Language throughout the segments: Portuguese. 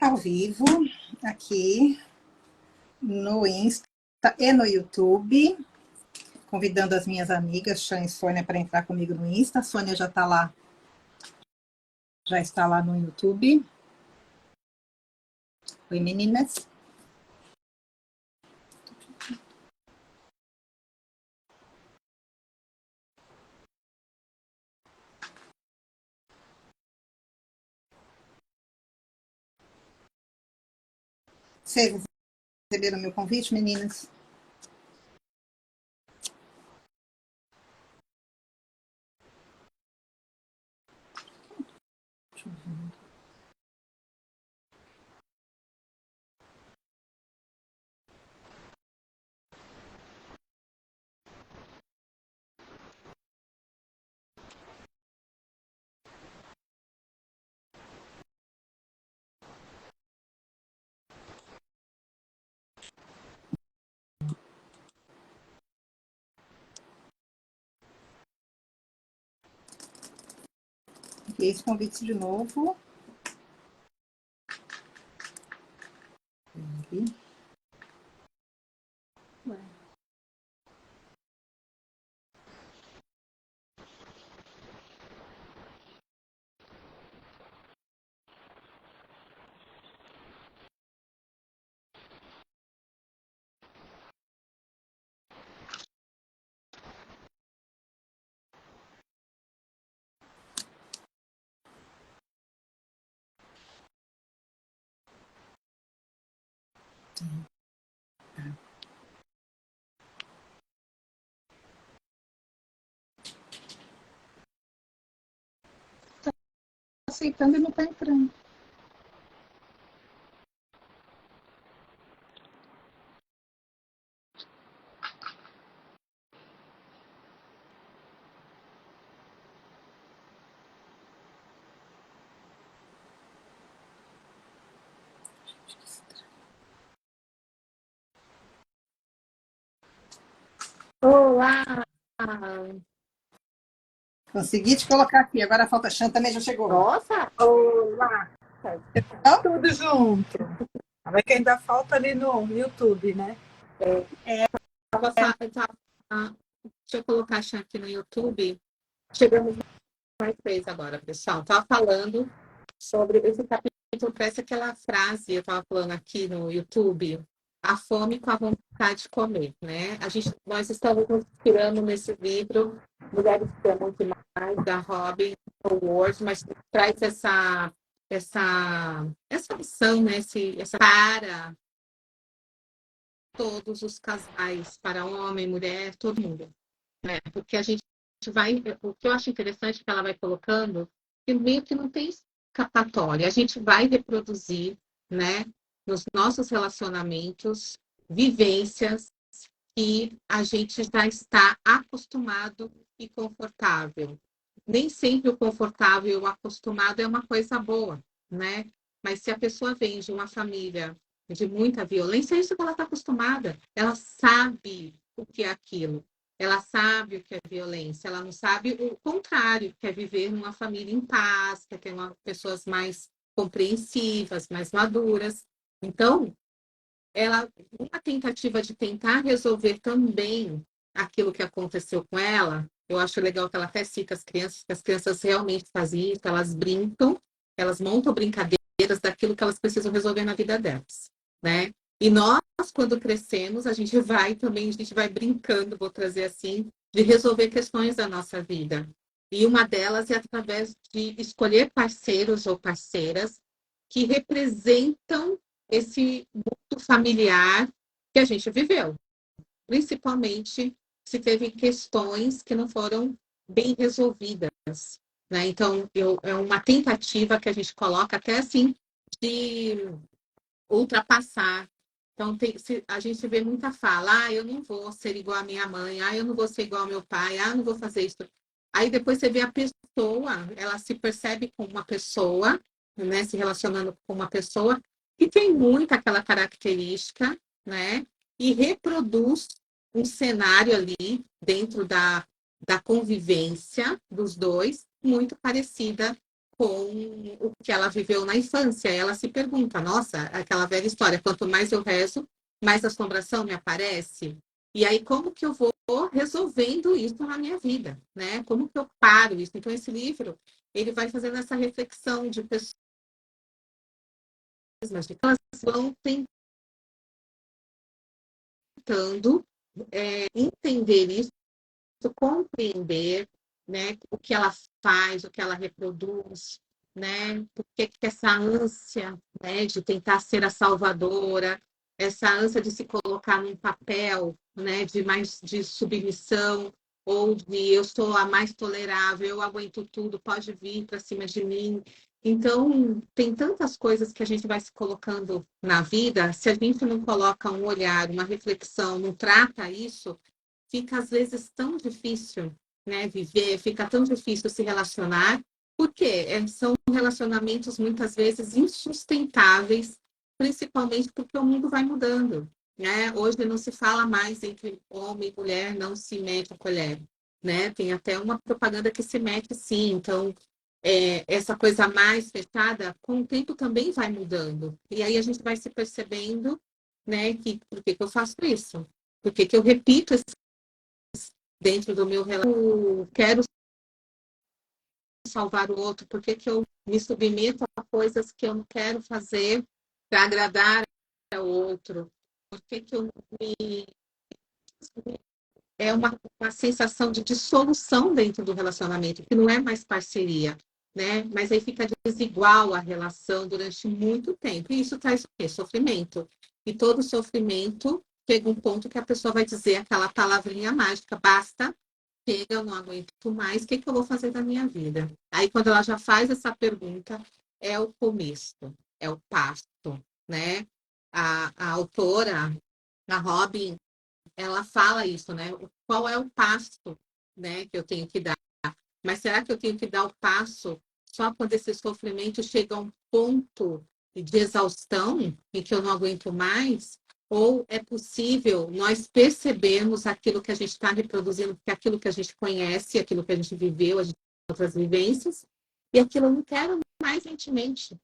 ao vivo aqui no Insta e no YouTube, convidando as minhas amigas, Chan e Sônia, para entrar comigo no Insta. A Sônia já está lá, no YouTube. Oi, meninas. Vocês receberam meu convite, meninas? Esse convite de novo. Tá aceitando e não está entrando. Olá! Consegui te colocar aqui. Agora a falta Chan também já chegou. Nossa! Olá! Então? Tudo junto. Mas que ainda falta ali no YouTube, né? Deixa eu colocar aqui no YouTube. Chegamos mais 3 agora, pessoal. Estava falando sobre esse capítulo, parece aquela frase, eu estava falando aqui no YouTube, a fome com a vontade de comer, né? Nós estamos nos inspirando nesse livro, Mulheres que Amam Demais, da Robin Ward, mas traz essa lição, né? Essa para todos os casais, para homem, mulher, todo mundo, né? Porque a gente vai, o que eu acho interessante que ela vai colocando, que meio que não tem escapatória, a gente vai reproduzir, né, nos nossos relacionamentos, vivências que a gente já está acostumado e confortável. Nem sempre o confortável e o acostumado é uma coisa boa, né? Mas se a pessoa vem de uma família de muita violência, é isso que ela está acostumada. Ela sabe o que é aquilo. Ela sabe o que é violência. Ela não sabe o contrário, que é viver numa família em paz, que é ter pessoas mais compreensivas, mais maduras. Então, uma tentativa de tentar resolver também aquilo que aconteceu com ela, eu acho legal que ela até cita as crianças, que as crianças realmente fazem isso, elas brincam, elas montam brincadeiras daquilo que elas precisam resolver na vida delas, né? E nós, quando crescemos, a gente vai brincando, vou trazer assim, de resolver questões da nossa vida. E uma delas é através de escolher parceiros ou parceiras que representam esse mundo familiar que a gente viveu, principalmente se teve questões que não foram bem resolvidas, né? Então, é uma tentativa que a gente coloca até assim de ultrapassar. Então, a gente vê muita fala, eu não vou ser igual à minha mãe, eu não vou ser igual ao meu pai, eu não vou fazer isso. Aí depois você vê a pessoa, ela se percebe como uma pessoa, né, se relacionando com uma pessoa que tem muito aquela característica, né, e reproduz um cenário ali dentro da convivência dos dois, muito parecida com o que ela viveu na infância. Ela se pergunta, nossa, aquela velha história, quanto mais eu rezo, mais assombração me aparece. E aí, como que eu vou resolvendo isso na minha vida, né? Como que eu paro isso? Então, esse livro, ele vai fazendo essa reflexão de pessoas, de que elas vão tentando entender isso, compreender, né, o que ela faz, o que ela reproduz, né, por que essa ânsia, né, de tentar ser a salvadora, essa ânsia de se colocar num papel, né, de submissão, ou de eu sou a mais tolerável, eu aguento tudo, pode vir para cima de mim. Então, tem tantas coisas que a gente vai se colocando na vida, se a gente não coloca um olhar, uma reflexão, não trata isso, fica às vezes tão difícil, né, viver, fica tão difícil se relacionar, porque são relacionamentos muitas vezes insustentáveis, principalmente porque o mundo vai mudando, né? Hoje não se fala mais entre homem e mulher, não se mete a colher, né? Tem até uma propaganda que se mete sim, então essa coisa mais fechada, com o tempo também vai mudando. E aí a gente vai se percebendo, né, que por que eu faço isso? Por que eu repito dentro do meu relacionamento, quero salvar o outro, por que eu me submeto a coisas que eu não quero fazer para agradar ao outro, por que eu me... É uma sensação de dissolução dentro do relacionamento, que não é mais parceria, né? Mas aí fica desigual a relação durante muito tempo. E isso traz o quê? Sofrimento. E todo sofrimento chega um ponto que a pessoa vai dizer aquela palavrinha mágica, basta, chega, eu não aguento mais, o que eu vou fazer da minha vida? Aí, quando ela já faz essa pergunta, é o começo, é o passo, né? A autora, a Robin, ela fala isso, né? Qual é o passo, né, que eu tenho que dar? Mas será que eu tenho que dar o passo só quando esse sofrimento chega a um ponto de exaustão em que eu não aguento mais? Ou é possível nós percebermos aquilo que a gente está reproduzindo, porque aquilo que a gente conhece, aquilo que a gente viveu, a gente tem outras vivências, e aquilo eu não quero mais gentilmente,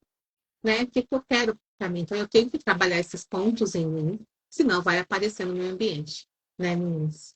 né? O que eu quero para mim? Então, eu tenho que trabalhar esses pontos em mim, senão vai aparecer no meu ambiente, né, meninas?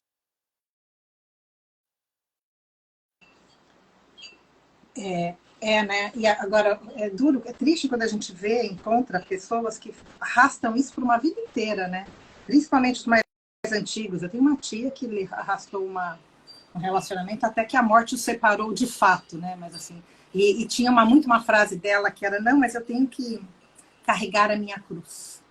Né? E agora é duro, é triste quando a gente vê, encontra pessoas que arrastam isso por uma vida inteira, né? Principalmente os mais antigos. Eu tenho uma tia que arrastou um relacionamento até que a morte o separou de fato, né? Mas assim, e tinha muito uma frase dela que era: não, mas eu tenho que carregar a minha cruz.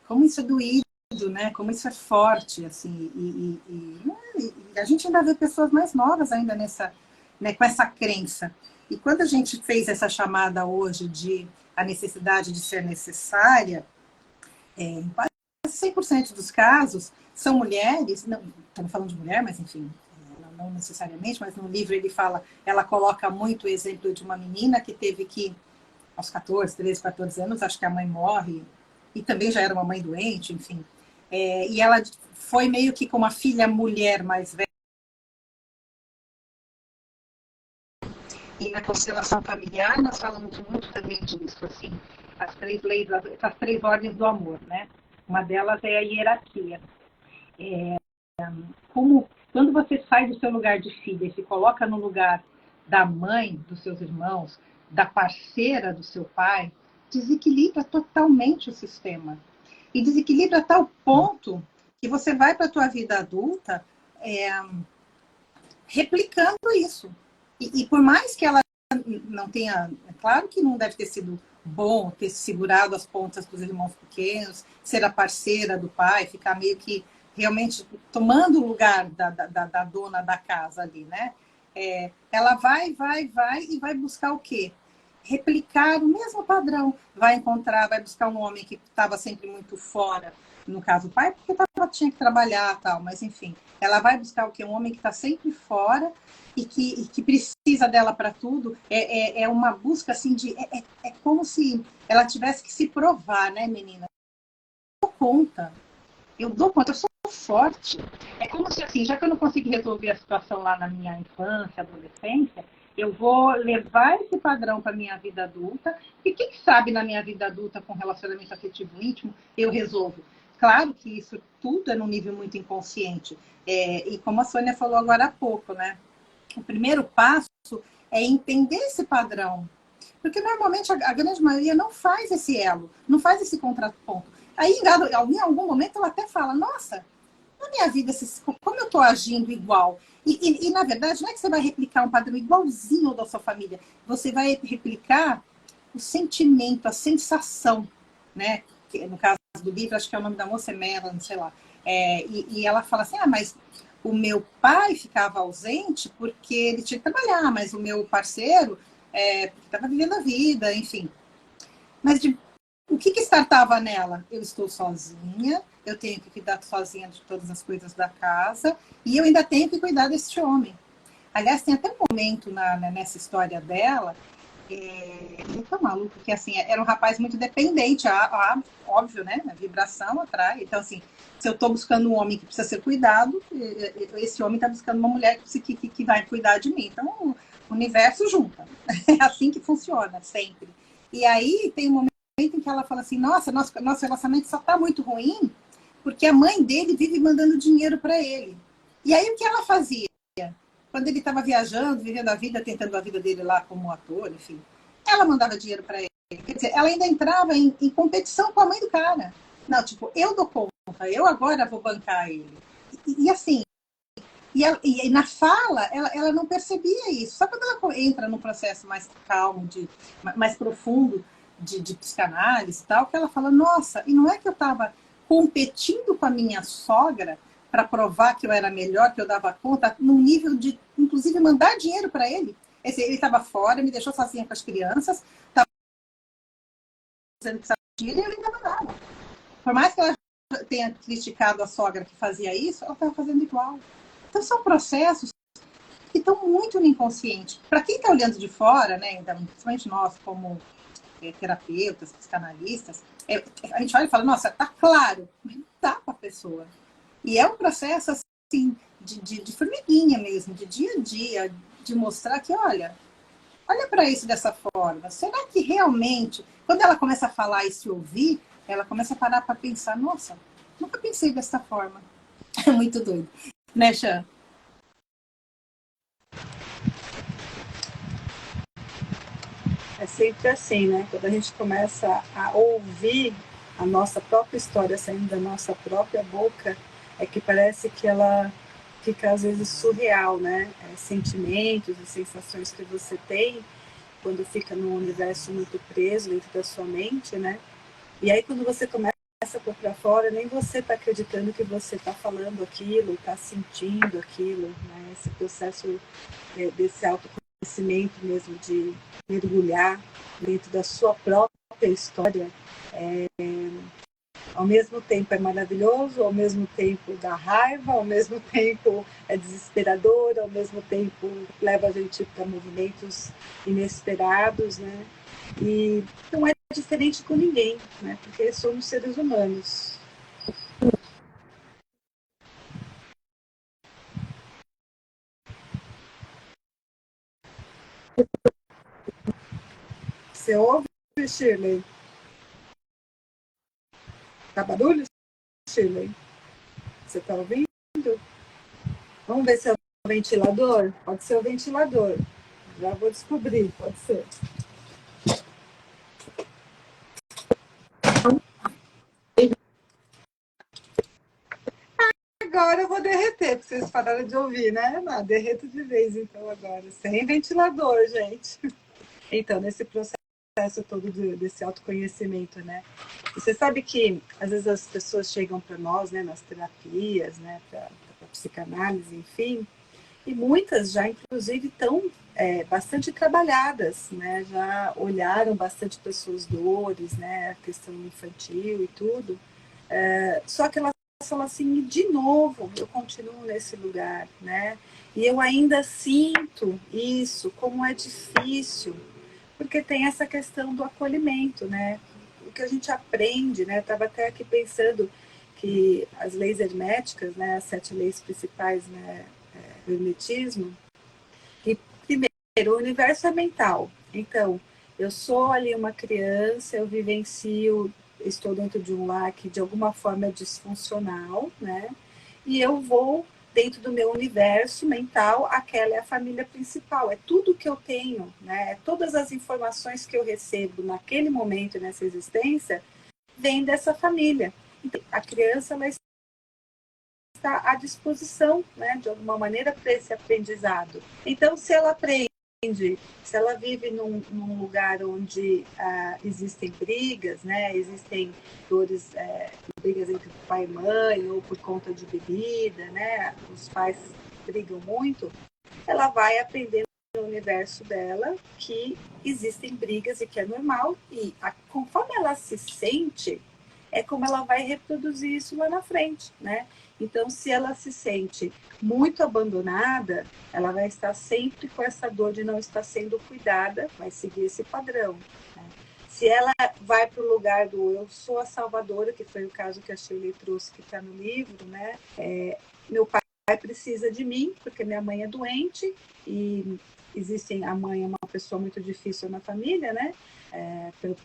Como isso é doído, né? Como isso é forte, assim. E a gente ainda vê pessoas mais novas ainda nessa, né, com essa crença. E quando a gente fez essa chamada hoje de a necessidade de ser necessária, em quase 100% dos casos, são mulheres, não estamos falando de mulher, mas enfim, não necessariamente, mas no livro ele fala, ela coloca muito o exemplo de uma menina que teve que, aos 14, 13, 14 anos, acho que a mãe morre, e também já era uma mãe doente, enfim. E ela foi meio que com uma filha mulher mais velha. E na constelação familiar, nós falamos muito também disso, assim, as três leis, as três ordens do amor, né? Uma delas é a hierarquia. Como quando você sai do seu lugar de filha e se coloca no lugar da mãe dos seus irmãos, da parceira do seu pai, desequilibra totalmente o sistema. E desequilibra a tal ponto que você vai para a tua vida adulta replicando isso. E por mais que ela não tenha... É claro que não deve ter sido bom ter segurado as pontas dos irmãos pequenos, ser a parceira do pai, ficar meio que realmente tomando o lugar da dona da casa ali, né? Ela vai e vai buscar o quê? Replicar o mesmo padrão. Vai buscar um homem que estava sempre muito fora, no caso o pai, porque tinha que trabalhar tal, mas enfim, ela vai buscar o quê? Um homem que está sempre fora e que precisa dela para tudo. É uma busca assim de... É como se ela tivesse que se provar, né, menina? Eu dou conta, eu sou forte. É como se assim, já que eu não consegui resolver a situação lá na minha infância, adolescência, Eu vou levar esse padrão para a minha vida adulta, e quem sabe na minha vida adulta, com relacionamento afetivo íntimo, eu resolvo. Claro que isso tudo é num nível muito inconsciente. E como a Sônia falou agora há pouco, né? O primeiro passo é entender esse padrão. Porque normalmente a grande maioria não faz esse elo, não faz esse contraponto. Aí, em algum momento, ela até fala, nossa, na minha vida, como eu estou agindo igual? Na verdade, não é que você vai replicar um padrão igualzinho ao da sua família. Você vai replicar o sentimento, a sensação, né? Que, no caso do livro, acho que é o nome da moça, é Melanie, sei lá. E ela fala assim, mas o meu pai ficava ausente porque ele tinha que trabalhar, mas o meu parceiro estava vivendo a vida, enfim. Mas o que startava nela? Eu estou sozinha, eu tenho que cuidar sozinha de todas as coisas da casa, e eu ainda tenho que cuidar deste homem. Aliás, tem até um momento nessa história dela, muito maluco, que assim, era um rapaz muito dependente, óbvio, né? A vibração atrai. Então, assim, se eu estou buscando um homem que precisa ser cuidado, esse homem está buscando uma mulher que vai cuidar de mim. Então, o universo junta. É assim que funciona, sempre. E aí tem um momento em que ela fala assim, nossa, nosso relacionamento só está muito ruim porque a mãe dele vive mandando dinheiro para ele. E aí o que ela fazia? Quando ele estava viajando, vivendo a vida, tentando a vida dele lá como ator, enfim, ela mandava dinheiro para ele. Quer dizer, ela ainda entrava em competição com a mãe do cara. Não, tipo, eu dou conta, eu agora vou bancar ele. E assim, e na fala, ela não percebia isso. Só quando ela entra num processo mais calmo, mais profundo de psicanálise e tal, que ela fala, nossa, e não é que eu estava competindo com a minha sogra para provar que eu era melhor, que eu dava conta, num nível de, inclusive, mandar dinheiro para ele. Ele estava fora, me deixou sozinha com as crianças, estava dizendo que precisava de dinheiro e ele ainda mandava. Por mais que ela tenha criticado a sogra que fazia isso, ela estava fazendo igual. Então, são processos que estão muito no inconsciente. Para quem está olhando de fora, né, então, principalmente nós, como terapeutas, psicanalistas, a gente olha e fala, nossa, tá claro, mas não dá para a pessoa. E é um processo assim, de formiguinha mesmo, de dia a dia, de mostrar que, olha para isso dessa forma. Será que realmente, quando ela começa a falar e se ouvir, ela começa a parar para pensar, nossa, nunca pensei dessa forma. É muito doido. Né, Chan? É sempre assim, né? Quando a gente começa a ouvir a nossa própria história saindo da nossa própria boca, é que parece que ela fica às vezes surreal, né? Sentimentos e sensações que você tem quando fica num universo muito preso dentro da sua mente, né? E aí quando você começa a pôr para fora, nem você está acreditando que você está falando aquilo, está sentindo aquilo, né? Esse processo desse autoconhecimento mesmo, de mergulhar dentro da sua própria história, ao mesmo tempo é maravilhoso, ao mesmo tempo dá raiva, ao mesmo tempo é desesperador, ao mesmo tempo leva a gente para movimentos inesperados, né? E não é diferente com ninguém, né? Porque somos seres humanos. Você ouve, Shirley? Tá barulho, Shirley? Você está ouvindo? Vamos ver se é o ventilador? Pode ser o ventilador. Já vou descobrir, pode ser. Agora eu vou derreter, porque vocês pararam de ouvir, né? Não, derreto de vez, então, agora. Sem ventilador, gente. Então, nesse processo todo desse autoconhecimento, né? E você sabe que, às vezes, as pessoas chegam para nós, né, nas terapias, né, para psicanálise, enfim, e muitas já, inclusive, estão bastante trabalhadas, né? Já olharam bastante para suas dores, né? A questão infantil e tudo. Só que elas falam assim, de novo, eu continuo nesse lugar, né? E eu ainda sinto isso, como é difícil, porque tem essa questão do acolhimento, né? O que a gente aprende, né? Estava até aqui pensando que as leis herméticas, né? As 7 leis principais, né? Do hermetismo, e primeiro o universo é mental. Então, eu sou ali uma criança, eu vivencio, estou dentro de um lar que de alguma forma é disfuncional, né? E eu vou dentro do meu universo mental, aquela é a família principal, é tudo que eu tenho, né? Todas as informações que eu recebo naquele momento, nessa existência, vem dessa família. Então, a criança ela está à disposição, né, de alguma maneira, para esse aprendizado. Então, se ela aprende, se ela vive num lugar onde existem brigas, né, existem dores, brigas entre pai e mãe, ou por conta de bebida, né, os pais brigam muito, ela vai aprender no universo dela que existem brigas e que é normal, e conforme ela se sente, é como ela vai reproduzir isso lá na frente, né? Então, se ela se sente muito abandonada, ela vai estar sempre com essa dor de não estar sendo cuidada, vai seguir esse padrão, né? Se ela vai para o lugar do eu sou a salvadora, que foi o caso que a Shirley trouxe, que está no livro, né? Meu pai precisa de mim, porque minha mãe é doente, e a mãe é uma pessoa muito difícil na família, né? Pelo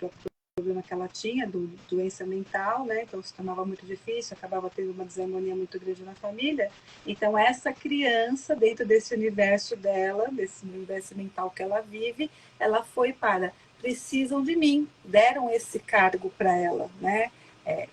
problema que ela tinha, doença mental, né? Então se tornava muito difícil, acabava tendo uma desarmonia muito grande na família. Então essa criança, dentro desse universo dela, desse universo mental que ela vive, ela foi para, precisam de mim, deram esse cargo para ela, né?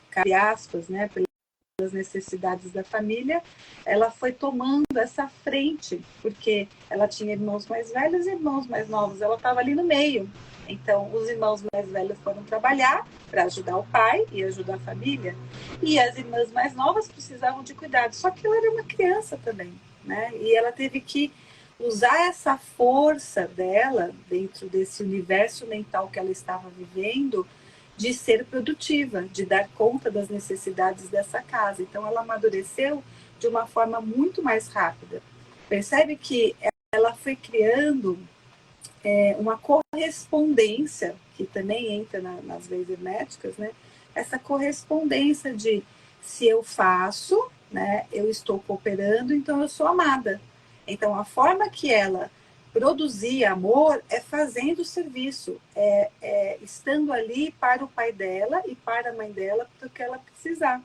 Cabe aspas, né? Pelas necessidades da família, ela foi tomando essa frente, porque ela tinha irmãos mais velhos e irmãos mais novos, ela estava ali no meio. Então, os irmãos mais velhos foram trabalhar para ajudar o pai e ajudar a família, e as irmãs mais novas precisavam de cuidado, só que ela era uma criança também, né? E ela teve que usar essa força dela, dentro desse universo mental que ela estava vivendo, de ser produtiva, de dar conta das necessidades dessa casa. Então, ela amadureceu de uma forma muito mais rápida. Percebe que ela foi criando uma correspondência, que também entra nas leis herméticas, né? Essa correspondência de se eu faço, né, eu estou cooperando, então eu sou amada. Então, a forma que ela produzir amor é fazendo o serviço, estando ali para o pai dela e para a mãe dela, porque ela precisar.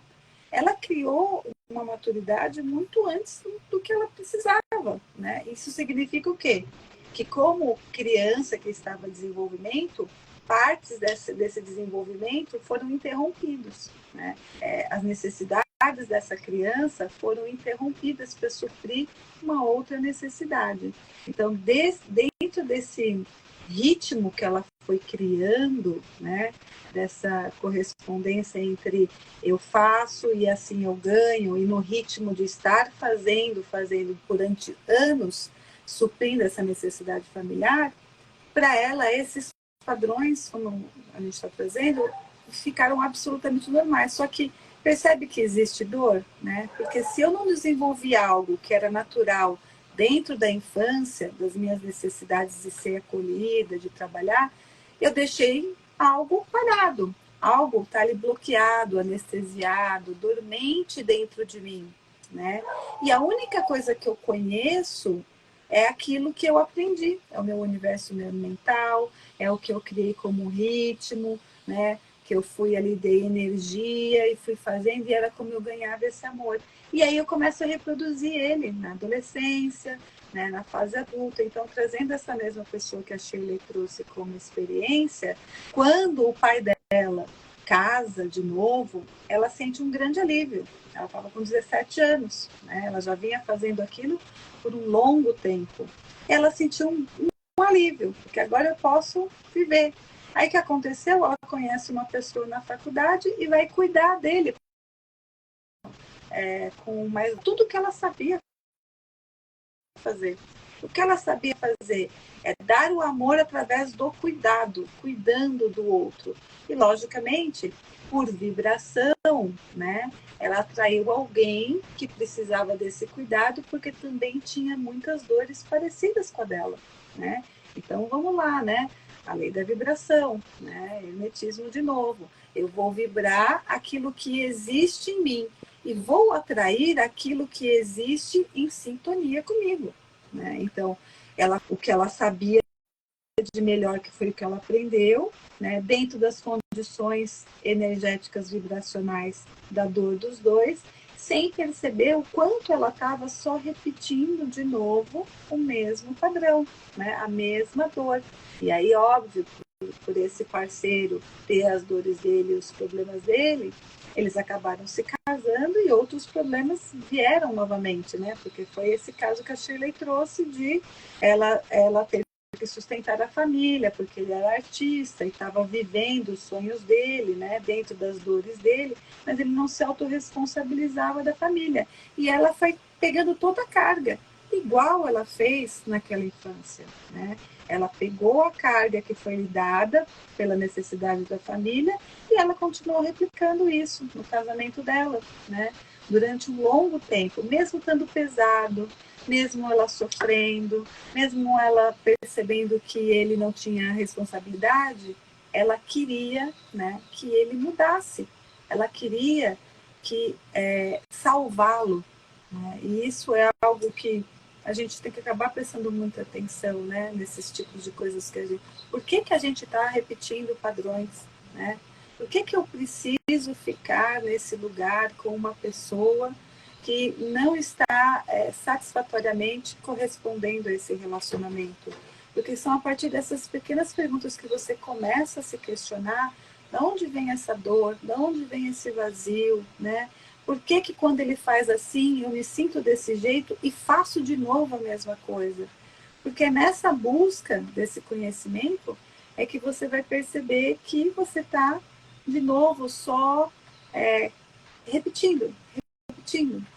Ela criou uma maturidade muito antes do que ela precisava, né? Isso significa o quê? Que como criança que estava em desenvolvimento, partes desse desenvolvimento foram interrompidos, né? As necessidades dessa criança foram interrompidas para suprir uma outra necessidade. Então, dentro desse ritmo que ela foi criando, né, dessa correspondência entre eu faço e assim eu ganho, e no ritmo de estar fazendo durante anos, suprindo essa necessidade familiar, para ela esses padrões, como a gente está trazendo, ficaram absolutamente normais. Só que percebe que existe dor, né? Porque se eu não desenvolvi algo que era natural dentro da infância, das minhas necessidades de ser acolhida, de trabalhar, eu deixei algo parado, algo está ali bloqueado, anestesiado, dormente dentro de mim, né? E a única coisa que eu conheço é aquilo que eu aprendi, é o meu universo mental, é o que eu criei como ritmo, né? Que eu fui ali, dei energia e fui fazendo, e era como eu ganhava esse amor. E aí eu começo a reproduzir ele na adolescência, né, na fase adulta. Então, trazendo essa mesma pessoa que a Shirley trouxe como experiência, quando o pai dela casa de novo, ela sente um grande alívio. Ela estava com 17 anos, né? Ela já vinha fazendo aquilo por um longo tempo. Ela sentiu um alívio, porque agora eu posso viver. Aí o que aconteceu? Ela conhece uma pessoa na faculdade e vai cuidar dele. Com mais tudo que ela sabia fazer. O que ela sabia fazer é dar o amor através do cuidado, cuidando do outro. E, logicamente, por vibração, né, ela atraiu alguém que precisava desse cuidado, porque também tinha muitas dores parecidas com a dela, né? Então, vamos lá, né? A lei da vibração, né? Hermetismo de novo. Eu vou vibrar aquilo que existe em mim e vou atrair aquilo que existe em sintonia comigo, né? Então, o que ela sabia de melhor, que foi o que ela aprendeu, né, dentro das condições energéticas vibracionais da dor dos dois, sem perceber o quanto ela estava só repetindo de novo o mesmo padrão, né, a mesma dor. E aí, óbvio, por esse parceiro ter as dores dele, os problemas dele, eles acabaram se casando e outros problemas vieram novamente, né? Porque foi esse caso que a Shirley trouxe de ela ter que sustentar a família, porque ele era artista e estava vivendo os sonhos dele, né, dentro das dores dele, mas ele não se autorresponsabilizava da família. E ela foi pegando toda a carga, igual ela fez naquela infância, né? Ela pegou a carga que foi lhe dada pela necessidade da família e ela continuou replicando isso no casamento dela, né? Durante um longo tempo, mesmo estando pesado, mesmo ela sofrendo, mesmo ela percebendo que ele não tinha responsabilidade, ela queria, né, que ele mudasse. Ela queria salvá-lo. Né? E isso é algo que a gente tem que acabar prestando muita atenção, né, nesses tipos de coisas que a gente... Por que a gente está repetindo padrões? Né? Por que eu preciso ficar nesse lugar com uma pessoa que não está satisfatoriamente correspondendo a esse relacionamento? Porque são a partir dessas pequenas perguntas que você começa a se questionar de onde vem essa dor, de onde vem esse vazio, né? Por que quando ele faz assim, eu me sinto desse jeito e faço de novo a mesma coisa? Porque é nessa busca desse conhecimento é que você vai perceber que você está, de novo, só repetindo,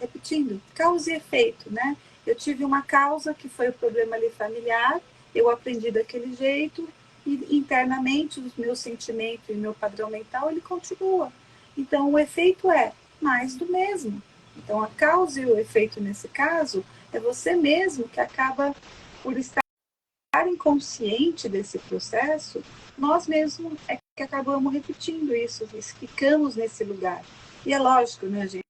repetindo, causa e efeito, né? Eu tive uma causa que foi o problema ali familiar, eu aprendi daquele jeito e internamente os meus sentimentos e meu padrão mental, ele continua. Então o efeito é mais do mesmo. Então a causa e o efeito nesse caso é você mesmo que acaba por estar inconsciente desse processo, nós mesmos é que acabamos repetindo isso, ficamos nesse lugar. E é lógico, né, gente?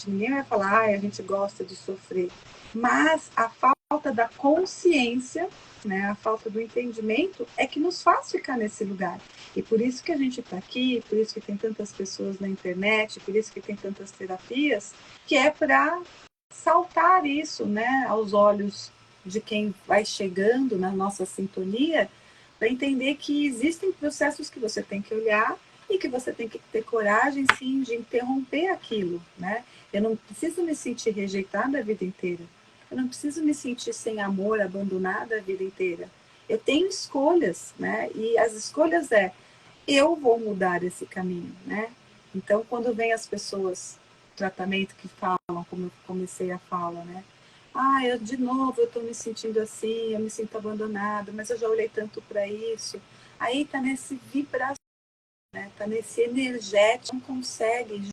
Ninguém vai falar, a gente gosta de sofrer. Mas a falta da consciência, né, a falta do entendimento é que nos faz ficar nesse lugar. E por isso que a gente está aqui, por isso que tem tantas pessoas na internet, por isso que tem tantas terapias, que é para saltar isso, né, aos olhos de quem vai chegando na nossa sintonia, para entender que existem processos que você tem que olhar e que você tem que ter coragem, sim, de interromper aquilo, né? Eu não preciso me sentir rejeitada a vida inteira. Eu não preciso me sentir sem amor, abandonada a vida inteira. Eu tenho escolhas, né? E as escolhas eu vou mudar esse caminho, né? Então, quando vem as pessoas, tratamento que falam, como eu comecei a fala, né? De novo, eu estou me sentindo assim, eu me sinto abandonada, mas eu já olhei tanto para isso. Aí está nesse vibração, né? Está nesse energético, não consegue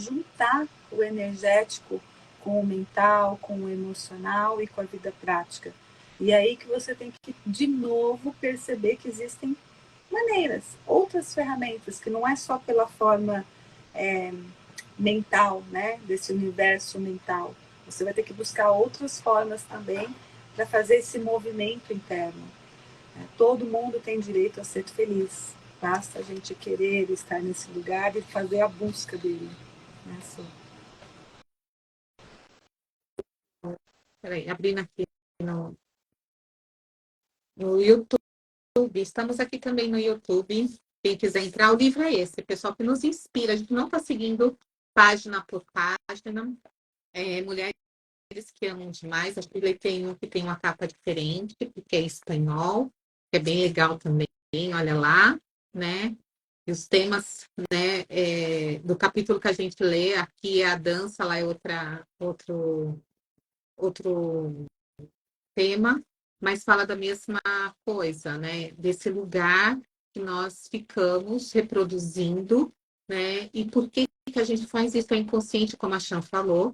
juntar o energético com o mental, com o emocional e com a vida prática. E aí que você tem que, de novo, perceber que existem maneiras, outras ferramentas, que não é só pela forma mental, né, desse universo mental. Você vai ter que buscar outras formas também para fazer esse movimento interno. Todo mundo tem direito a ser feliz. Basta a gente querer estar nesse lugar e fazer a busca dele. Peraí, abrindo aqui no YouTube. Estamos aqui também no YouTube. Quem quiser entrar, o livro é esse, pessoal, que nos inspira. A gente não está seguindo página por página. Mulheres que amam demais. A Shirley tem um que tem uma capa diferente, porque é espanhol, que é bem legal também. Olha lá, né? E os temas, né, do capítulo que a gente lê, aqui é a dança, lá é outro tema, mas fala da mesma coisa, né? Desse lugar que nós ficamos reproduzindo, né? E por que a gente faz isso? É inconsciente, como a Chan falou.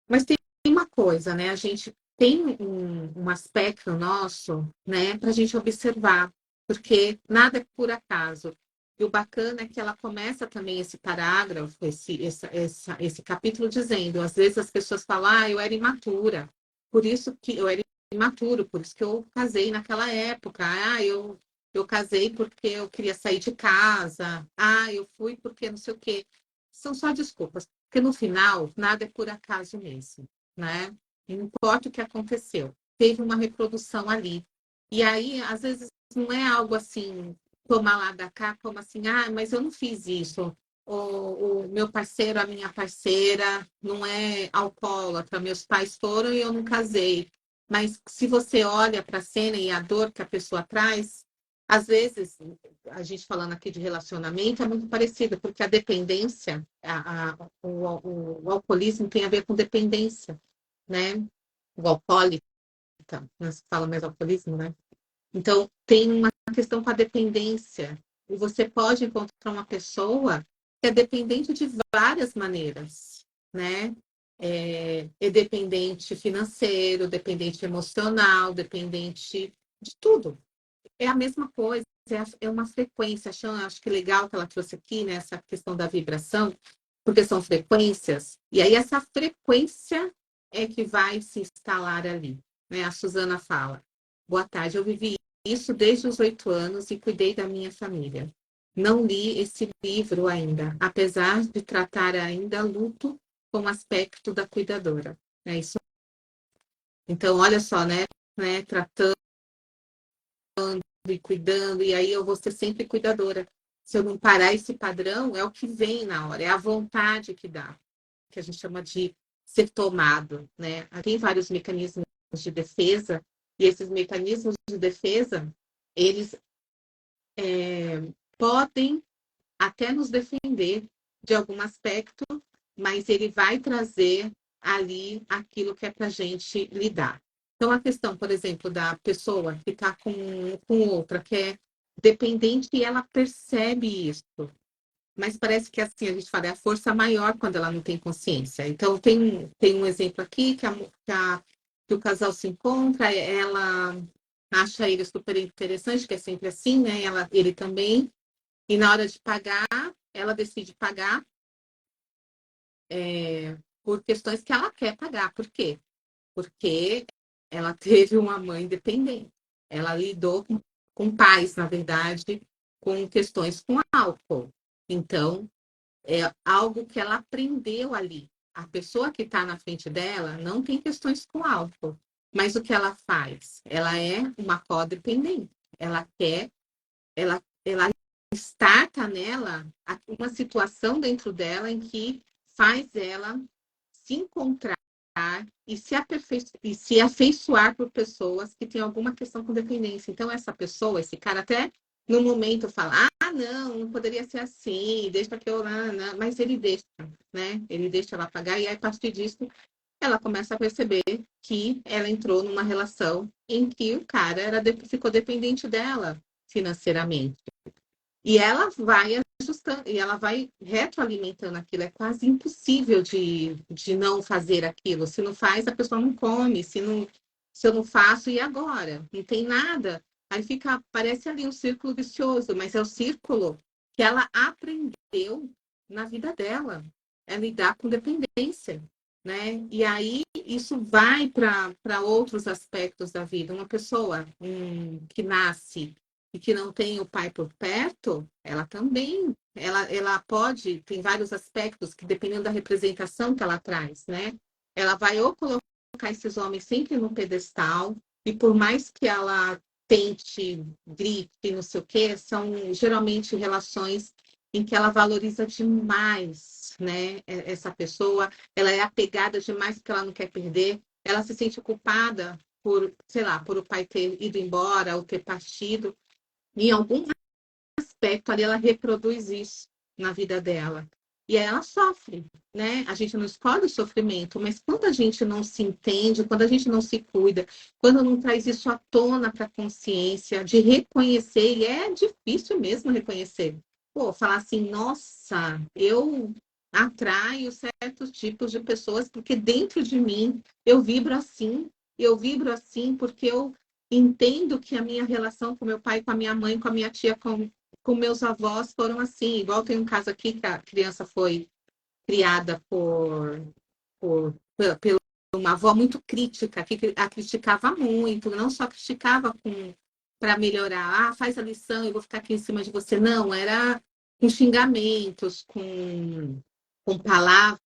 Mas tem uma coisa, né? A gente tem um aspecto nosso, né, para a gente observar, porque nada é por acaso. E o bacana é que ela começa também esse parágrafo, esse capítulo dizendo, às vezes as pessoas falam, eu era imatura, por isso que eu era imaturo, por isso que eu casei naquela época. Eu casei porque eu queria sair de casa. Eu fui porque não sei o quê. São só desculpas, porque no final nada é por acaso mesmo, né? Não importa o que aconteceu, teve uma reprodução ali. E aí, às vezes, não é algo assim, tomar lá da cá, como assim, mas eu não fiz isso. O meu parceiro, a minha parceira, não é alcoólatra, meus pais foram e eu não casei. Mas se você olha para a cena e a dor que a pessoa traz, às vezes, a gente falando aqui de relacionamento é muito parecido, porque a dependência, o alcoolismo tem a ver com dependência, né? O alcoólico, não se fala mais alcoolismo, né? Então, tem uma questão com a dependência. E você pode encontrar uma pessoa que é dependente de várias maneiras, né? É dependente financeiro, dependente emocional, dependente de tudo. É a mesma coisa, é uma frequência. Acho que legal que ela trouxe aqui, né, essa questão da vibração, porque são frequências, e aí essa frequência é que vai se instalar ali. Né? A Suzana fala, boa tarde, eu vivi isso desde os 8 anos e cuidei da minha família. Não li esse livro ainda, apesar de tratar ainda luto com o aspecto da cuidadora. É isso. Então, olha só, né, tratando e cuidando, e aí eu vou ser sempre cuidadora. Se eu não parar esse padrão, é o que vem na hora, é a vontade que dá, que a gente chama de ser tomado, né? Tem vários mecanismos de defesa, e esses mecanismos de defesa, eles podem até nos defender de algum aspecto, mas ele vai trazer ali aquilo que é para a gente lidar. Então, a questão, por exemplo, da pessoa que está com outra, que é dependente e ela percebe isso, mas parece que assim, a gente fala, é a força maior quando ela não tem consciência. Então, tem um exemplo aqui que o casal se encontra, ela acha ele super interessante, que é sempre assim, né? Ele também, e na hora de pagar, ela decide pagar por questões que ela quer pagar. Por quê? Porque ela teve uma mãe dependente. Ela lidou com pais, na verdade, com questões com álcool. Então, é algo que ela aprendeu ali. A pessoa que está na frente dela não tem questões com álcool. Mas o que ela faz? Ela é uma codependente. Ela quer, ela starta nela uma situação dentro dela em que faz ela se encontrar e se afeiçoar por pessoas que têm alguma questão com dependência. Então, essa pessoa, esse cara, até no momento fala, não poderia ser assim, deixa que eu... Não. Mas ele deixa, né? Ele deixa ela pagar e aí, a partir disso, ela começa a perceber que ela entrou numa relação em que o cara ficou dependente dela financeiramente. E ela vai ajustando, e ela vai retroalimentando aquilo. É quase impossível de não fazer aquilo. Se não faz, a pessoa não come. Se eu não faço, e agora? Não tem nada. Aí parece ali um círculo vicioso, mas é o círculo que ela aprendeu na vida dela. É lidar com dependência, né? E aí isso vai para outros aspectos da vida. Uma pessoa que nasce e que não tem o pai por perto, ela também, ela pode, tem vários aspectos que dependendo da representação que ela traz, né? Ela vai ou colocar esses homens sempre no pedestal, e por mais que ela tente, grite, não sei o quê, são geralmente relações em que ela valoriza demais, né? Essa pessoa, ela é apegada demais porque ela não quer perder, ela se sente culpada por, sei lá, por o pai ter ido embora ou ter partido. Em algum aspecto ali, ela reproduz isso na vida dela. E aí ela sofre, né? A gente não escolhe o sofrimento, mas quando a gente não se entende, quando a gente não se cuida, quando não traz isso à tona para a consciência, de reconhecer, e é difícil mesmo reconhecer. Pô, falar assim, nossa, eu atraio certos tipos de pessoas porque dentro de mim eu vibro assim porque eu entendo que a minha relação com meu pai, com a minha mãe, com a minha tia, com meus avós foram assim. Igual tem um caso aqui que a criança foi criada pelos uma avó muito crítica, que a criticava muito, não só criticava para melhorar, faz a lição, eu vou ficar aqui em cima de você. Não, era com xingamentos, com palavras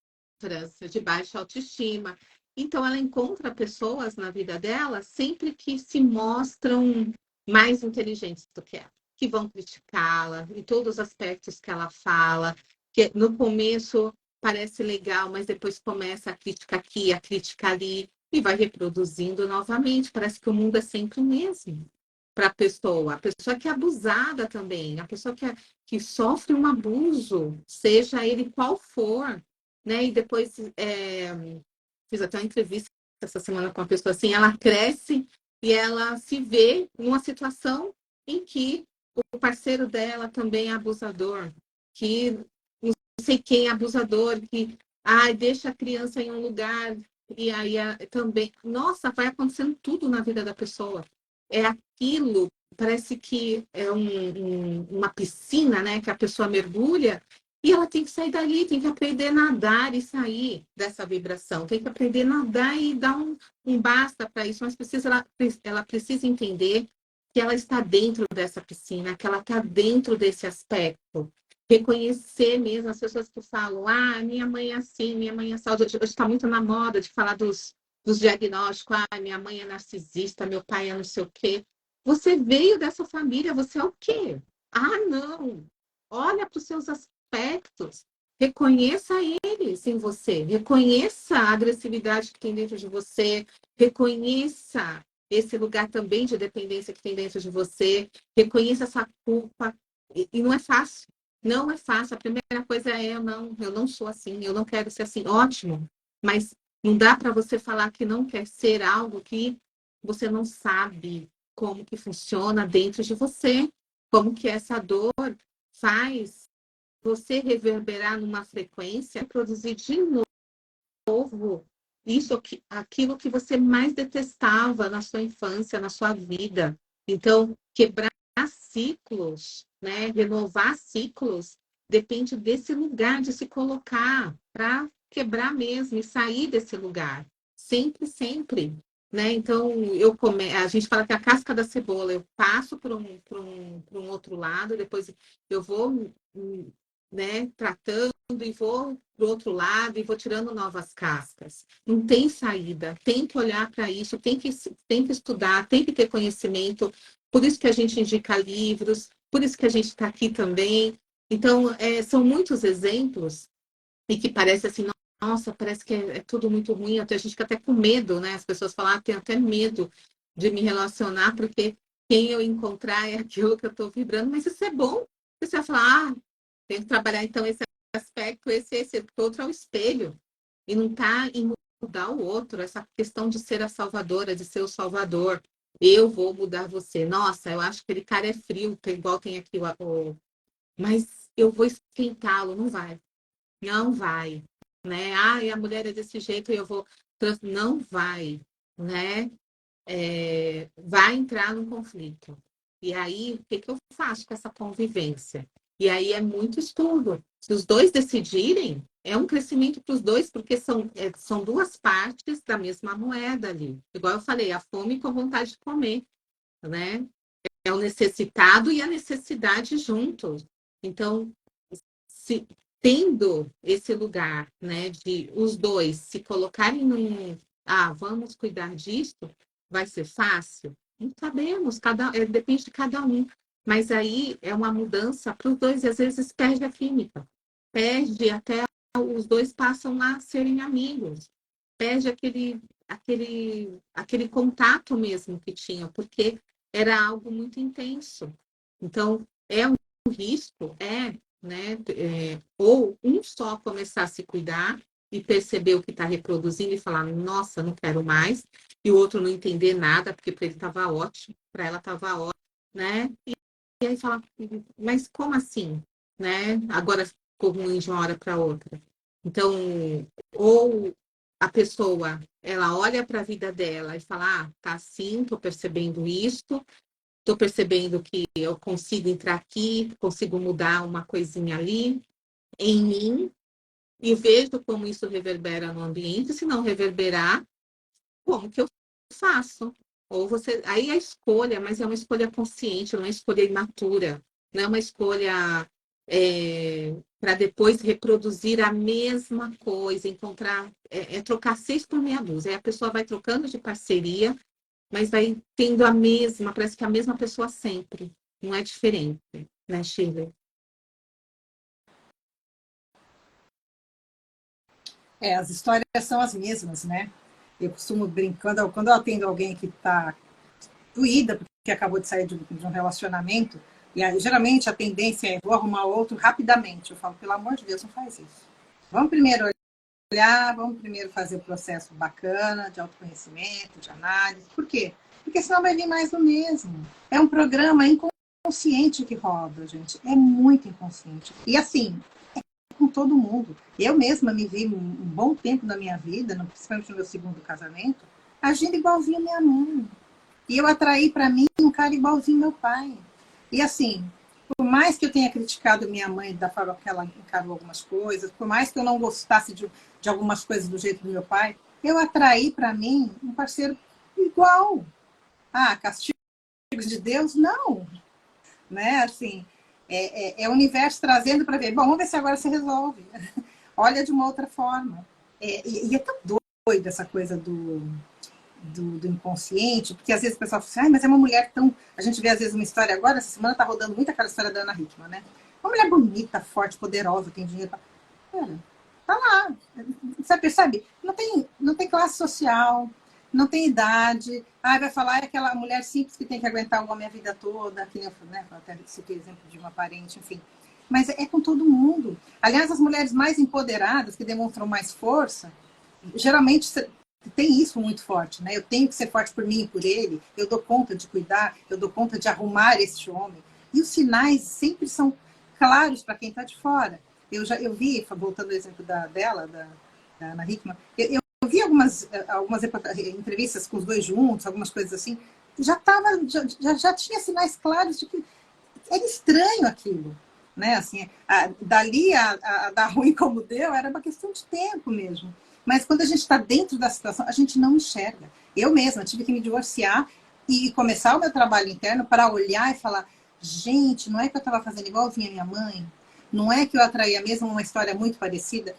de baixa autoestima. Então, ela encontra pessoas na vida dela sempre que se mostram mais inteligentes do que ela, que vão criticá-la em todos os aspectos que ela fala, que no começo parece legal, mas depois começa a crítica aqui, a crítica ali, e vai reproduzindo novamente. Parece que o mundo é sempre o mesmo para a pessoa que é abusada também, a pessoa que sofre um abuso, seja ele qual for, né? E depois fiz até uma entrevista essa semana com uma pessoa assim, ela cresce e ela se vê numa situação em que o parceiro dela também é abusador, que não sei quem é abusador, que deixa a criança em um lugar e aí também, nossa, vai acontecendo tudo na vida da pessoa. É aquilo, parece que é uma piscina, né, que a pessoa mergulha e ela tem que sair dali, tem que aprender a nadar e sair dessa vibração, tem que aprender a nadar e dar um basta para isso, mas ela precisa entender que ela está dentro dessa piscina, que ela está dentro desse aspecto. Reconhecer mesmo as pessoas que falam, minha mãe é assim, minha mãe é assim. Hoje está muito na moda de falar dos diagnósticos, minha mãe é narcisista, meu pai é não sei o quê. Você veio dessa família, você é o quê? Não. Olha para os seus aspectos, reconheça eles em você, reconheça a agressividade que tem dentro de você, reconheça esse lugar também de dependência que tem dentro de você, reconheça essa culpa, e não é fácil. Não é fácil. A primeira coisa é eu não sou assim, eu não quero ser assim. Ótimo, mas não dá para você falar que não quer ser algo que você não sabe como que funciona dentro de você, como que essa dor faz você reverberar numa frequência, produzir de novo aquilo que você mais detestava na sua infância, na sua vida. Então, quebrar ciclos, né? Renovar ciclos, depende desse lugar de se colocar para quebrar mesmo e sair desse lugar. Sempre, sempre. Né? Então, a gente fala que a casca da cebola, eu passo para um outro lado, depois eu vou, né, tratando e vou para o outro lado e vou tirando novas cascas. Não tem saída, tem que olhar para isso, tem que estudar, tem que ter conhecimento. Por isso que a gente indica livros, por isso que a gente está aqui também. Então, são muitos exemplos e que parece assim, nossa, parece que é tudo muito ruim, até a gente fica até com medo, né? As pessoas falam, tem até medo de me relacionar, porque quem eu encontrar é aquilo que eu estou vibrando, mas isso é bom. Você vai falar, tem que trabalhar então esse aspecto, esse, porque o outro é o espelho, e não está em mudar o outro, essa questão de ser a salvadora, de ser o salvador. Eu vou mudar você. Nossa, eu acho que aquele cara é frio, igual tem aqui mas eu vou esquentá-lo, não vai. Não vai, né? E a mulher é desse jeito e eu vou... Não vai, né? Vai entrar num conflito. E aí, o que eu faço com essa convivência? E aí é muito estudo. Se os dois decidirem, é um crescimento para os dois, porque são duas partes da mesma moeda ali. Igual eu falei, a fome com vontade de comer, né? É o necessitado e a necessidade juntos. Então, se tendo esse lugar, né, de os dois se colocarem vamos cuidar disso, vai ser fácil? Não sabemos, depende de cada um. Mas aí é uma mudança para os dois, e às vezes perde a química. Perde até os dois passam a serem amigos. Perde aquele contato mesmo que tinham, porque era algo muito intenso. Então, é um risco, né? Ou um só começar a se cuidar e perceber o que está reproduzindo e falar, nossa, não quero mais, e o outro não entender nada, porque para ele estava ótimo, para ela estava ótimo, né? E aí fala, mas como assim? Né? Agora ficou ruim de uma hora para outra. Então, ou a pessoa, ela olha para a vida dela e fala, tá assim, estou percebendo isso, estou percebendo que eu consigo entrar aqui, consigo mudar uma coisinha ali em mim, e vejo como isso reverbera no ambiente. Se não reverberar, como que eu faço? Ou você, aí a escolha, mas é uma escolha consciente, não é uma escolha imatura, não é uma escolha para depois reproduzir a mesma coisa, encontrar, trocar 6 por meia dúzia. Aí a pessoa vai trocando de parceria, mas vai tendo a mesma, parece que a mesma pessoa sempre, não é diferente, né, Shirley? As histórias são as mesmas, né? Eu costumo brincando, quando eu atendo alguém que está doída, porque acabou de sair de um relacionamento, e aí, geralmente a tendência é vou arrumar outro rapidamente. Eu falo, pelo amor de Deus, não faz isso. Vamos primeiro olhar, vamos primeiro fazer o processo bacana de autoconhecimento, de análise. Por quê? Porque senão vai vir mais do mesmo. É um programa inconsciente que roda, gente. É muito inconsciente. E assim, com todo mundo. Eu mesma me vi um bom tempo da minha vida, principalmente no meu segundo casamento, agindo igualzinho a minha mãe. E eu atraí para mim um cara igualzinho meu pai. E assim, por mais que eu tenha criticado minha mãe da forma que ela encarou algumas coisas, por mais que eu não gostasse de algumas coisas do jeito do meu pai, eu atraí para mim um parceiro igual. Ah, castigo de Deus? Não. Né? Assim, é o universo trazendo para ver. Bom, vamos ver se agora se resolve. Olha de uma outra forma. E é tão doido essa coisa do inconsciente, porque às vezes o pessoal fala assim, mas é uma mulher tão... A gente vê às vezes uma história agora, essa semana tá rodando muito aquela história da Ana Hickman, né? Uma mulher bonita, forte, poderosa, tem dinheiro. Cara, tá lá. Você percebe? Não tem classe social, não tem idade. Vai falar, é aquela mulher simples que tem que aguentar o homem a vida toda, que nem eu, né? Até citei exemplo de uma parente, enfim. Mas é com todo mundo. Aliás, as mulheres mais empoderadas, que demonstram mais força, geralmente tem isso muito forte, né? Eu tenho que ser forte por mim e por ele, eu dou conta de cuidar, eu dou conta de arrumar este homem. E os sinais sempre são claros para quem está de fora. Eu vi, voltando ao exemplo da Ana Hickman, eu vi algumas entrevistas com os dois juntos, algumas coisas assim, já tinha sinais claros de que era estranho aquilo. Né? Assim, dali a dar ruim como deu, era uma questão de tempo mesmo. Mas quando a gente está dentro da situação, a gente não enxerga. Eu mesma tive que me divorciar e começar o meu trabalho interno para olhar e falar, gente, não é que eu estava fazendo igualzinha a minha mãe? Não é que eu atraía mesmo uma história muito parecida?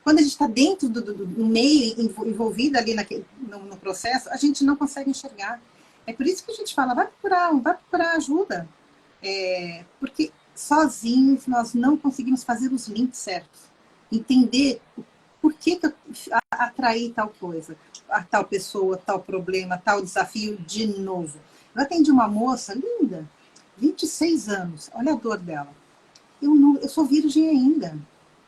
Quando a gente está dentro do meio, envolvido ali no processo, a gente não consegue enxergar. É por isso que a gente fala, vai procurar ajuda. Porque sozinhos nós não conseguimos fazer os links certos. Entender por que eu atraí tal coisa, a tal pessoa, tal problema, tal desafio de novo. Eu atendi uma moça linda, 26 anos, olha a dor dela. Eu sou virgem ainda.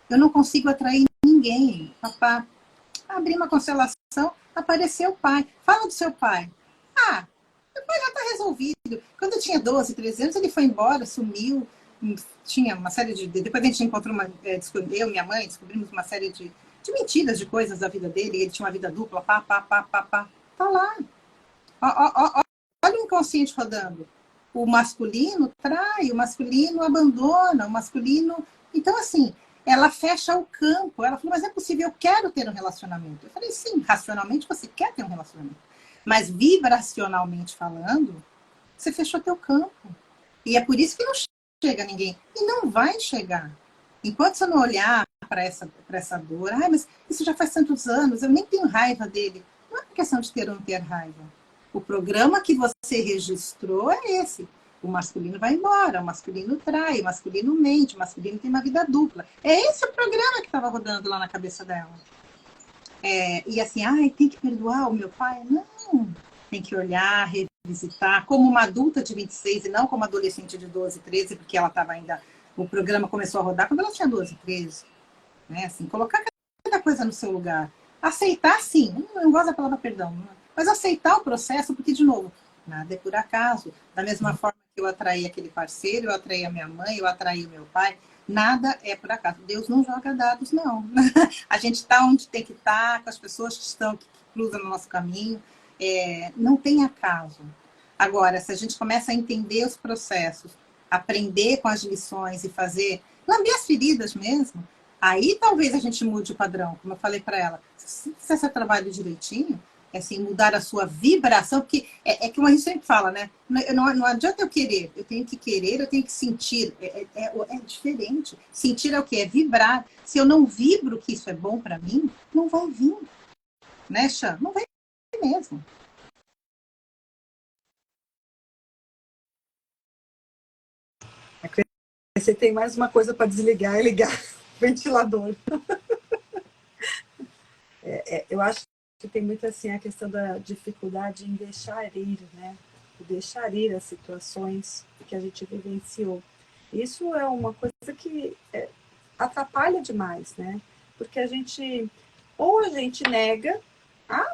Eu não consigo atrair ninguém. Papá, abri uma constelação, apareceu o pai. Fala do seu pai. Meu pai já está resolvido. Quando eu tinha 12, 13 anos, ele foi embora, sumiu. Tinha uma série de... Depois a gente encontrou eu e minha mãe, descobrimos uma série de mentiras, de coisas da vida dele. Ele tinha uma vida dupla, pá. Tá lá. Olha o inconsciente rodando. O masculino trai, o masculino abandona, o masculino... Então, assim, ela fecha o campo. Ela falou, mas é possível, eu quero ter um relacionamento. Eu falei, sim, racionalmente você quer ter um relacionamento. Mas vibracionalmente falando, você fechou teu campo. E é por isso que não chega ninguém. E não vai chegar. Enquanto você não olhar para essa dor, mas isso já faz tantos anos, eu nem tenho raiva dele. Não é questão de ter ou não ter raiva. O programa que você registrou é esse. O masculino vai embora, o masculino trai, o masculino mente, o masculino tem uma vida dupla. É esse o programa que estava rodando lá na cabeça dela. E assim, tem que perdoar o meu pai? Não. Tem que olhar, revisitar, como uma adulta de 26 e não como adolescente de 12, 13, porque ela estava ainda... O programa começou a rodar quando ela tinha 12, 13. Né? Assim, colocar cada coisa no seu lugar. Aceitar, sim. Eu não gosto da palavra perdão. Mas aceitar o processo, porque, de novo, nada é por acaso. Da mesma forma que eu atraí aquele parceiro, eu atraí a minha mãe, eu atraí o meu pai. Nada é por acaso. Deus não joga dados, não. A gente está onde tem que estar, com as pessoas que cruzam no nosso caminho. Não tem acaso. Agora, se a gente começa a entender os processos, aprender com as lições e fazer, lamber as feridas mesmo, aí talvez a gente mude o padrão, como eu falei para ela. Se você trabalha direitinho, assim, mudar a sua vibração, porque é que a gente sempre fala, né? Não adianta eu querer, eu tenho que querer, eu tenho que sentir. É diferente. Sentir é o quê? É vibrar. Se eu não vibro que isso é bom para mim, não vai vir. Né, Xan? Não vai vir mesmo. Você tem mais uma coisa para desligar e ligar o ventilador. Eu acho que tem muito assim a questão da dificuldade em deixar ir, né? Deixar ir as situações que a gente vivenciou. Isso é uma coisa que atrapalha demais, né? Porque ou a gente nega,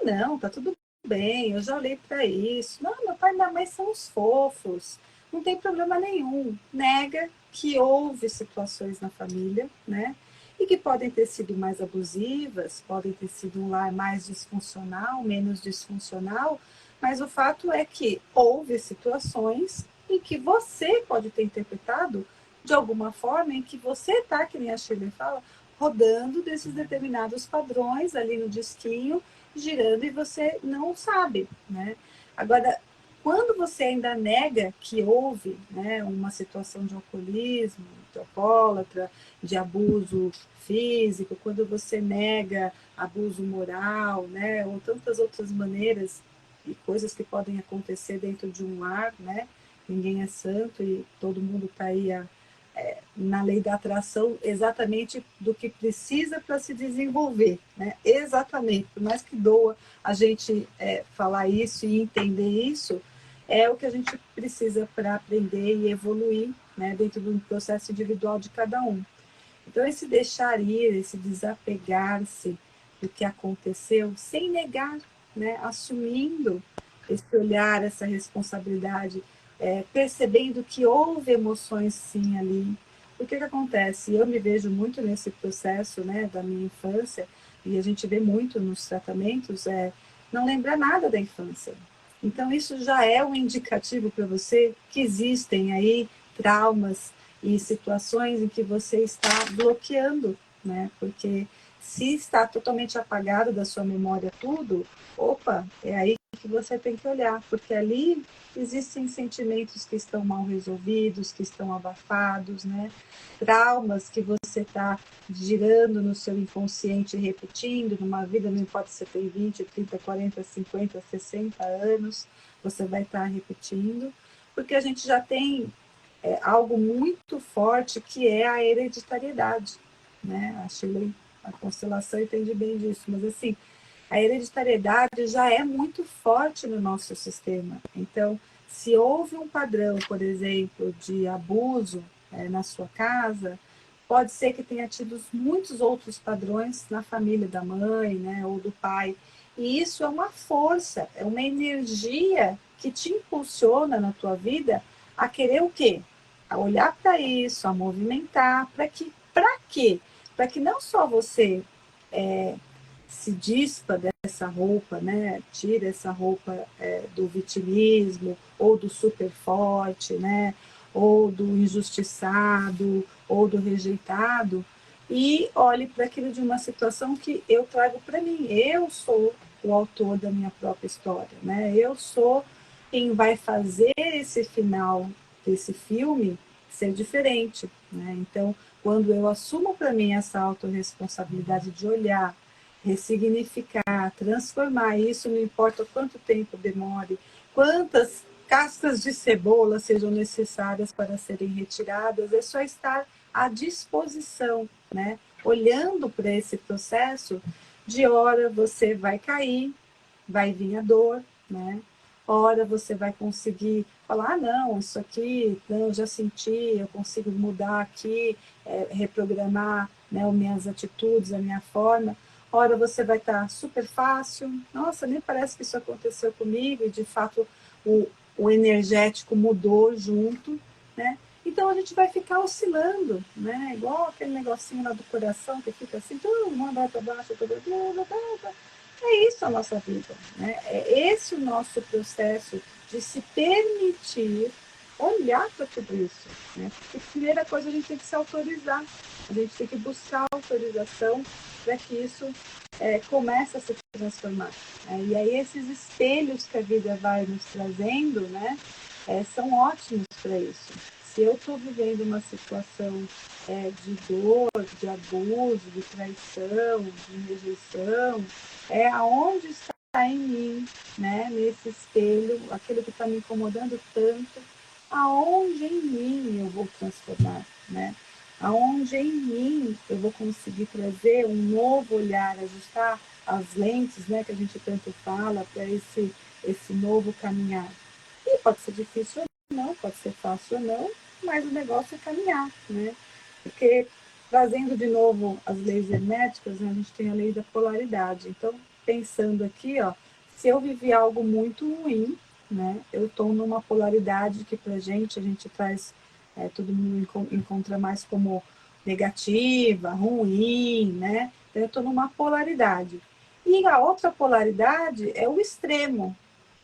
não, tá tudo bem, eu já olhei para isso. Não, meu pai e minha mãe são os fofos, não tem problema nenhum. Nega que houve situações na família, né? E que podem ter sido mais abusivas, podem ter sido um lar mais disfuncional, menos disfuncional, mas o fato é que houve situações em que você pode ter interpretado de alguma forma em que você está, que nem a Shirley fala, rodando desses determinados padrões ali no disquinho, girando e você não sabe, né? Agora, quando você ainda nega que houve, né, uma situação de alcoolismo, de alcoólatra, de abuso físico, quando você nega abuso moral, né, ou tantas outras maneiras e coisas que podem acontecer dentro de um lar, né? Ninguém é santo e todo mundo está aí na lei da atração exatamente do que precisa para se desenvolver, né? Exatamente, por mais que doa a gente falar isso e entender isso, é o que a gente precisa para aprender e evoluir, né? Dentro do processo individual de cada um. Então, esse deixar ir, esse desapegar-se do que aconteceu, sem negar, né? Assumindo esse olhar, essa responsabilidade, percebendo que houve emoções sim ali. O que acontece? Eu me vejo muito nesse processo, né, da minha infância, e a gente vê muito nos tratamentos, não lembrar nada da infância. Então, isso já é um indicativo para você que existem aí traumas e situações em que você está bloqueando, né? Porque se está totalmente apagado da sua memória tudo, opa, é aí que você tem que olhar, porque ali existem sentimentos que estão mal resolvidos, que estão abafados, né? Traumas que você está girando no seu inconsciente, repetindo numa vida, não importa se você tem 20, 30, 40, 50, 60 anos, você vai estar repetindo, porque a gente já tem algo muito forte que é a hereditariedade, né? A Shirley, a constelação entende bem disso, mas assim, a hereditariedade já é muito forte no nosso sistema. Então, se houve um padrão, por exemplo, de abuso na sua casa, pode ser que tenha tido muitos outros padrões na família da mãe, né, ou do pai. E isso é uma força, é uma energia que te impulsiona na tua vida a querer o quê? A olhar para isso, a movimentar, para quê? Para que não só você se dispa dessa roupa, né? Tira essa roupa do vitimismo, ou do super forte, né? Ou do injustiçado, ou do rejeitado, e olhe para aquilo de uma situação que eu trago para mim. Eu sou o autor da minha própria história, né? Eu sou quem vai fazer esse final desse filme ser diferente, né? Então, quando eu assumo para mim essa autorresponsabilidade de olhar, ressignificar, transformar isso, não importa quanto tempo demore, quantas cascas de cebola sejam necessárias para serem retiradas, é só estar à disposição, né? Olhando para esse processo, de hora você vai cair, vai vir a dor, né? Hora você vai conseguir falar, não, isso aqui, não, eu já senti, eu consigo mudar aqui, reprogramar, né, as minhas atitudes, a minha forma. Hora você vai estar super fácil, nossa, nem parece que isso aconteceu comigo, e de fato o energético mudou junto, né? Então a gente vai ficar oscilando, né? Igual aquele negocinho lá do coração que fica assim, uma vai para baixo, é isso a nossa vida, né? É esse o nosso processo de se permitir olhar para tudo isso, né? Porque a primeira coisa a gente tem que se autorizar, a gente tem que buscar autorização para que isso começa a se transformar. E aí esses espelhos que a vida vai nos trazendo, né, são ótimos para isso. Se eu estou vivendo uma situação de dor, de abuso, de traição, de rejeição, aonde está em mim, né, nesse espelho, aquilo que está me incomodando tanto, aonde em mim eu vou transformar, né? Aonde em mim eu vou conseguir trazer um novo olhar, ajustar as lentes, né, que a gente tanto fala, para esse novo caminhar. E pode ser difícil ou não, pode ser fácil ou não, mas o negócio é caminhar, né? Porque, trazendo de novo as leis herméticas, né, a gente tem a lei da polaridade. Então, pensando aqui, ó, se eu vivi algo muito ruim, né, eu estou numa polaridade que para a gente traz, todo mundo encontra mais como negativa, ruim, né? Então, eu estou numa polaridade. E a outra polaridade é o extremo,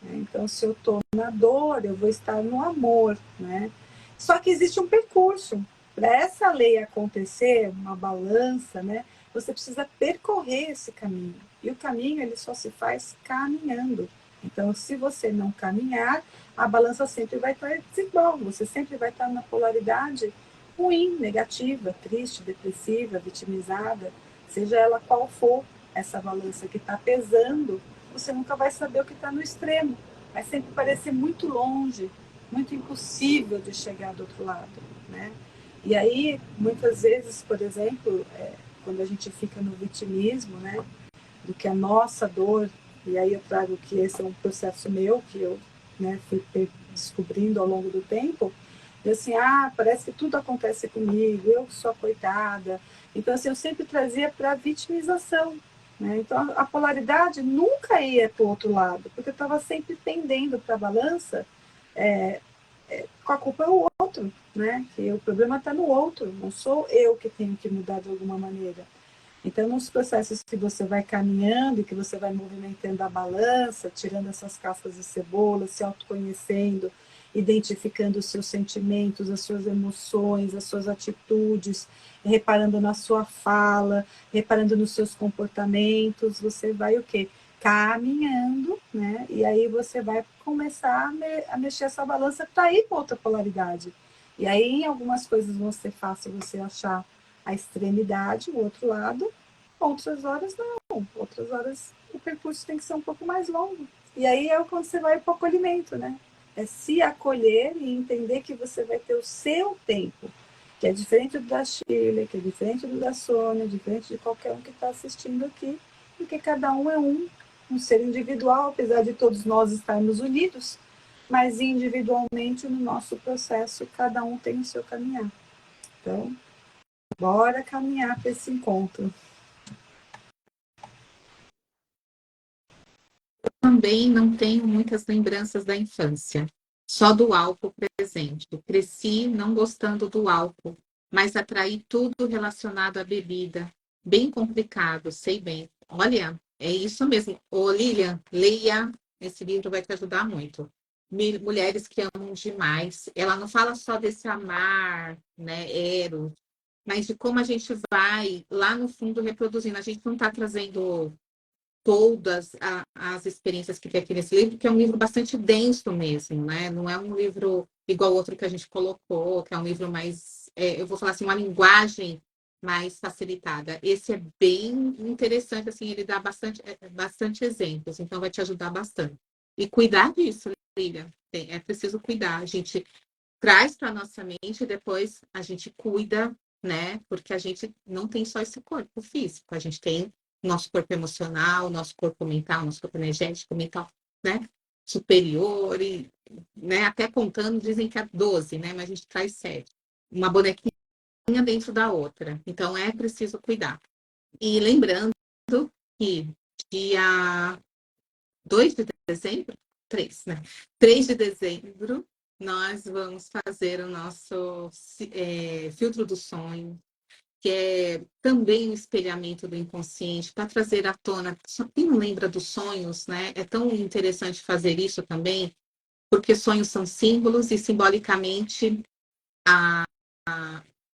né? Então, se eu estou na dor, eu vou estar no amor, né? Só que existe um percurso. Para essa lei acontecer, uma balança, né? Você precisa percorrer esse caminho. E o caminho, ele só se faz caminhando. Então, se você não caminhar, a balança sempre vai estar desigual. Você sempre vai estar na polaridade ruim, negativa, triste, depressiva, vitimizada, seja ela qual for essa balança que está pesando, você nunca vai saber o que está no extremo. Vai sempre parecer muito longe, muito impossível de chegar do outro lado, né? E aí, muitas vezes, por exemplo, quando a gente fica no vitimismo, né, do que a nossa dor, e aí eu trago que esse é um processo meu, que eu, né, fui descobrindo ao longo do tempo, e assim, parece que tudo acontece comigo, eu sou a coitada. Então, assim, eu sempre trazia para a vitimização, né? Então, a polaridade nunca ia para o outro lado, porque eu estava sempre pendendo para a balança, com a culpa é o outro, né? Que o problema está no outro, não sou eu que tenho que mudar de alguma maneira. Então, nos processos que você vai caminhando e que você vai movimentando a balança, tirando essas cascas de cebola, se autoconhecendo, identificando os seus sentimentos, as suas emoções, as suas atitudes, reparando na sua fala, reparando nos seus comportamentos, você vai o quê? Caminhando, né? E aí você vai começar a mexer essa balança para ir para outra polaridade. E aí, em algumas coisas vão ser fácil você achar a extremidade, o outro lado, outras horas não. Outras horas o percurso tem que ser um pouco mais longo. E aí é quando você vai para o acolhimento, né? É se acolher e entender que você vai ter o seu tempo, que é diferente do da Shirley, que é diferente do da Sônia, diferente de qualquer um que está assistindo aqui, porque cada um é um ser individual, apesar de todos nós estarmos unidos, mas individualmente no nosso processo, cada um tem o seu caminhar. Então, bora caminhar para esse encontro. Também não tenho muitas lembranças da infância, só do álcool presente. Cresci não gostando do álcool, mas atraí tudo relacionado à bebida. Bem complicado, sei bem. Olha, é isso mesmo. Ô, Lilian, leia. Esse livro vai te ajudar muito. Mulheres que amam demais. Ela não fala só desse amar, né, eros, mas de como a gente vai lá no fundo reproduzindo. A gente não está trazendo todas as experiências que tem aqui nesse livro, que é um livro bastante denso mesmo, né? Não é um livro igual outro que a gente colocou, que é um livro mais, eu vou falar assim, uma linguagem mais facilitada. Esse é bem interessante, assim, ele dá bastante exemplos, então vai te ajudar bastante. E cuidar disso, Lilian, é preciso cuidar. A gente traz para a nossa mente e depois a gente cuida, né? Porque a gente não tem só esse corpo físico, a gente tem nosso corpo emocional, nosso corpo mental, nosso corpo energético, mental, né? Superior, e, né? Até contando, dizem que é 12, né? Mas a gente traz 7. Uma bonequinha dentro da outra. Então é preciso cuidar. E lembrando que dia 2 de dezembro, 3, né? 3 de dezembro, nós vamos fazer o nosso filtro do sonho, que é também um espelhamento do inconsciente, para trazer à tona. Quem não lembra dos sonhos, né? É tão interessante fazer isso também, porque sonhos são símbolos e simbolicamente,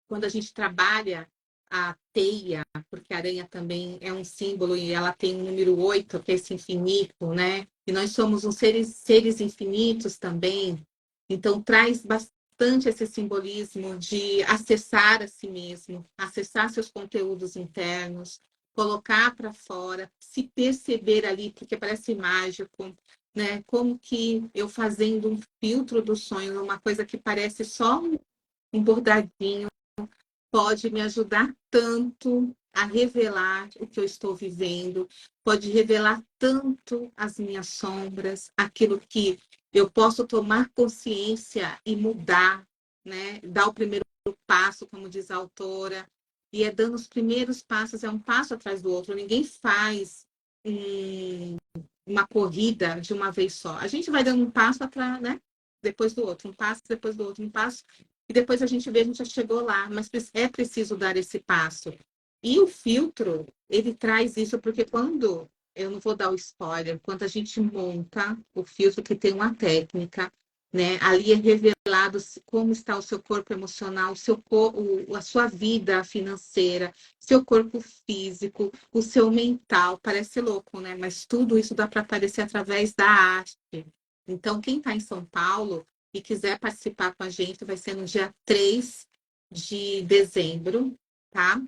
quando a gente trabalha a teia, porque a aranha também é um símbolo e ela tem o número 8, que é esse infinito, né? E nós somos uns seres infinitos também. Então, traz bastante esse simbolismo de acessar a si mesmo, acessar seus conteúdos internos, colocar para fora, se perceber ali, porque parece mágico, né? Como que eu fazendo um filtro dos sonhos, uma coisa que parece só um bordadinho, pode me ajudar tanto a revelar o que eu estou vivendo, pode revelar tanto as minhas sombras, aquilo que eu posso tomar consciência e mudar, né? Dar o primeiro passo, como diz a autora, e é dando os primeiros passos, é um passo atrás do outro. Ninguém faz uma corrida de uma vez só. A gente vai dando um passo atrás, né? Depois do outro, um passo, depois do outro, um passo, e depois a gente vê, a gente já chegou lá, mas é preciso dar esse passo. E o filtro, ele traz isso, porque quando, eu não vou dar o spoiler, quando a gente monta o filtro, que tem uma técnica, né? Ali é revelado como está o seu corpo emocional, a sua vida financeira, seu corpo físico, o seu mental. Parece louco, né? Mas tudo isso dá para aparecer através da arte. Então, quem está em São Paulo e quiser participar com a gente, vai ser no dia 3 de dezembro, tá?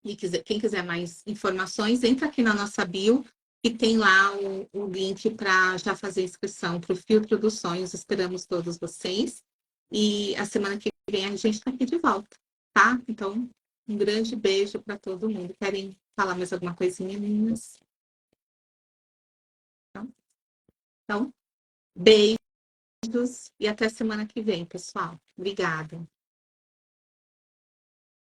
E quem quiser mais informações, entra aqui na nossa bio e tem lá o link para já fazer inscrição para o Filtro dos Sonhos. Esperamos todos vocês. E a semana que vem a gente está aqui de volta, tá? Então, um grande beijo para todo mundo. Querem falar mais alguma coisinha, meninas? Então, beijos e até semana que vem, pessoal. Obrigada.